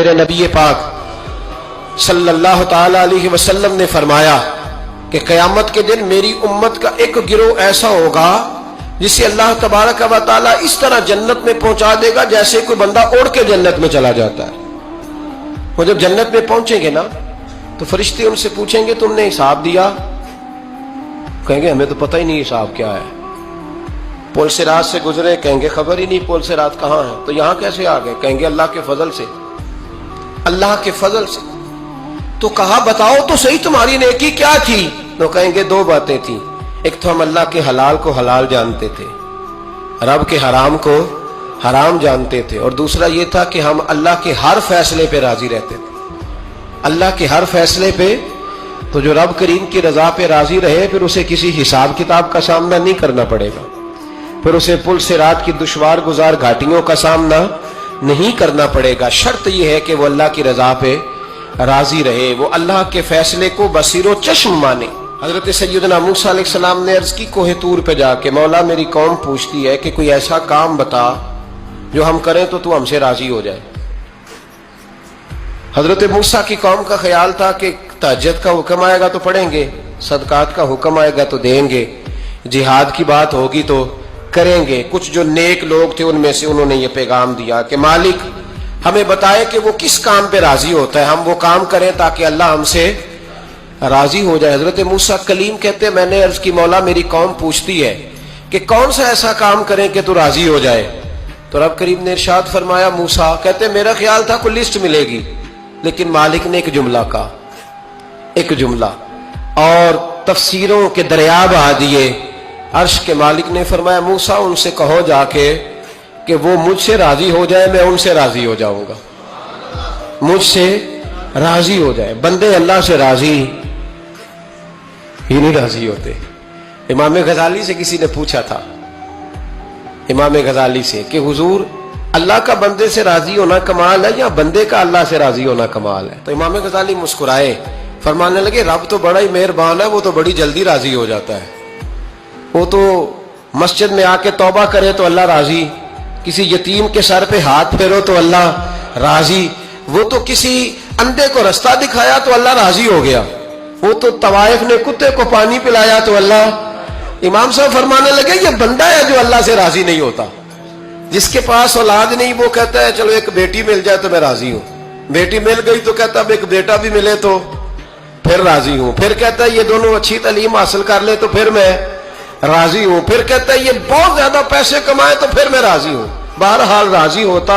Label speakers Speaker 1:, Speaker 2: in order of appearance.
Speaker 1: میرے نبی پاک صلی اللہ تعالی علیہ وسلم نے فرمایا کہ قیامت کے دن میری امت کا ایک گروہ ایسا ہوگا جسے اللہ تبارک و تعالی اس طرح جنت میں پہنچا دے گا جیسے کوئی بندہ اڑ کے جنت میں چلا جاتا ہے۔ وہ جب جنت میں پہنچیں گے نا تو فرشتے ان سے پوچھیں گے تم نے حساب دیا؟ کہیں گے ہمیں تو پتہ ہی نہیں حساب کیا ہے۔ پل سے رات سے گزرے، کہیں گے خبر ہی نہیں پل سے رات کہاں ہے، تو یہاں کیسے آ گئے؟ کہیں گے اللہ کے فضل سے، اللہ کے فضل سے۔ تو کہا بتاؤ تو صحیح تمہاری نیکی کیا تھی؟ تو کہیں گے دو باتیں تھیں، ایک تو ہم اللہ کے حلال کو حلال جانتے تھے، رب کے حرام کو حرام جانتے تھے، اور دوسرا یہ تھا کہ ہم اللہ کے ہر فیصلے پہ راضی رہتے تھے۔ اللہ کے ہر فیصلے پہ، تو جو رب کریم کی رضا پہ راضی رہے پھر اسے کسی حساب کتاب کا سامنا نہیں کرنا پڑے گا، پھر اسے پل سے رات کی دشوار گزار گھاٹیوں کا سامنا نہیں کرنا پڑے گا۔ شرط یہ ہے کہ وہ اللہ کی رضا پہ راضی رہے، وہ اللہ کے فیصلے کو بصیر و چشم مانے۔ حضرت سیدنا موسیٰ علیہ السلام نے عرض کی کوہ طور پہ جا کے، مولا میری قوم پوچھتی ہے کہ کوئی ایسا کام بتا جو ہم کریں تو ہم سے راضی ہو جائے۔ حضرت موسیٰ کی قوم کا خیال تھا کہ تہجد کا حکم آئے گا تو پڑھیں گے، صدقات کا حکم آئے گا تو دیں گے، جہاد کی بات ہوگی تو کریں گے۔ کچھ جو نیک لوگ تھے ان میں سے انہوں نے یہ پیغام دیا کہ مالک ہمیں بتائے کہ وہ کس کام پہ راضی ہوتا ہے، ہم وہ کام کریں تاکہ اللہ ہم سے راضی ہو جائے۔ حضرت موسیٰ کلیم کہتے میں نے عرض کی مولا میری قوم پوچھتی ہے کہ کون سا ایسا کام کریں کہ تو راضی ہو جائے؟ تو رب کریم نے ارشاد فرمایا موسیٰ کہتے میرا خیال تھا کوئی لسٹ ملے گی، لیکن مالک نے ایک جملہ کہا، ایک جملہ، اور تفسیروں کے دریا بہا دیے۔ عرش کے مالک نے فرمایا موسیٰ ان سے کہو جا کے کہ وہ مجھ سے راضی ہو جائے، میں ان سے راضی ہو جاؤں گا، مجھ سے راضی ہو جائے۔ بندے اللہ سے راضی ہی نہیں راضی ہوتے۔ امام غزالی سے کسی نے پوچھا تھا، امام غزالی سے، کہ حضور اللہ کا بندے سے راضی ہونا کمال ہے یا بندے کا اللہ سے راضی ہونا کمال ہے؟ تو امام غزالی مسکرائے، فرمانے لگے رب تو بڑا ہی مہربان ہے، وہ تو بڑی جلدی راضی ہو جاتا ہے۔ وہ تو مسجد میں آ کے توبہ کرے تو اللہ راضی، کسی یتیم کے سر پہ ہاتھ پھیرو تو اللہ راضی، وہ تو کسی اندھے کو رستہ دکھایا تو اللہ راضی ہو گیا، وہ تو طوائف نے کتے کو پانی پلایا تو اللہ۔ امام صاحب فرمانے لگے یہ بندہ ہے جو اللہ سے راضی نہیں ہوتا، جس کے پاس اولاد نہیں وہ کہتا ہے چلو ایک بیٹی مل جائے تو میں راضی ہوں، بیٹی مل گئی تو کہتا اب ایک بیٹا بھی ملے تو پھر راضی ہوں، پھر کہتا ہے یہ دونوں اچھی تعلیم حاصل کر لے تو پھر میں راضی ہوں، پھر کہتا ہے یہ بہت زیادہ پیسے کمائے تو پھر میں راضی ہوں۔ بہرحال راضی ہوتا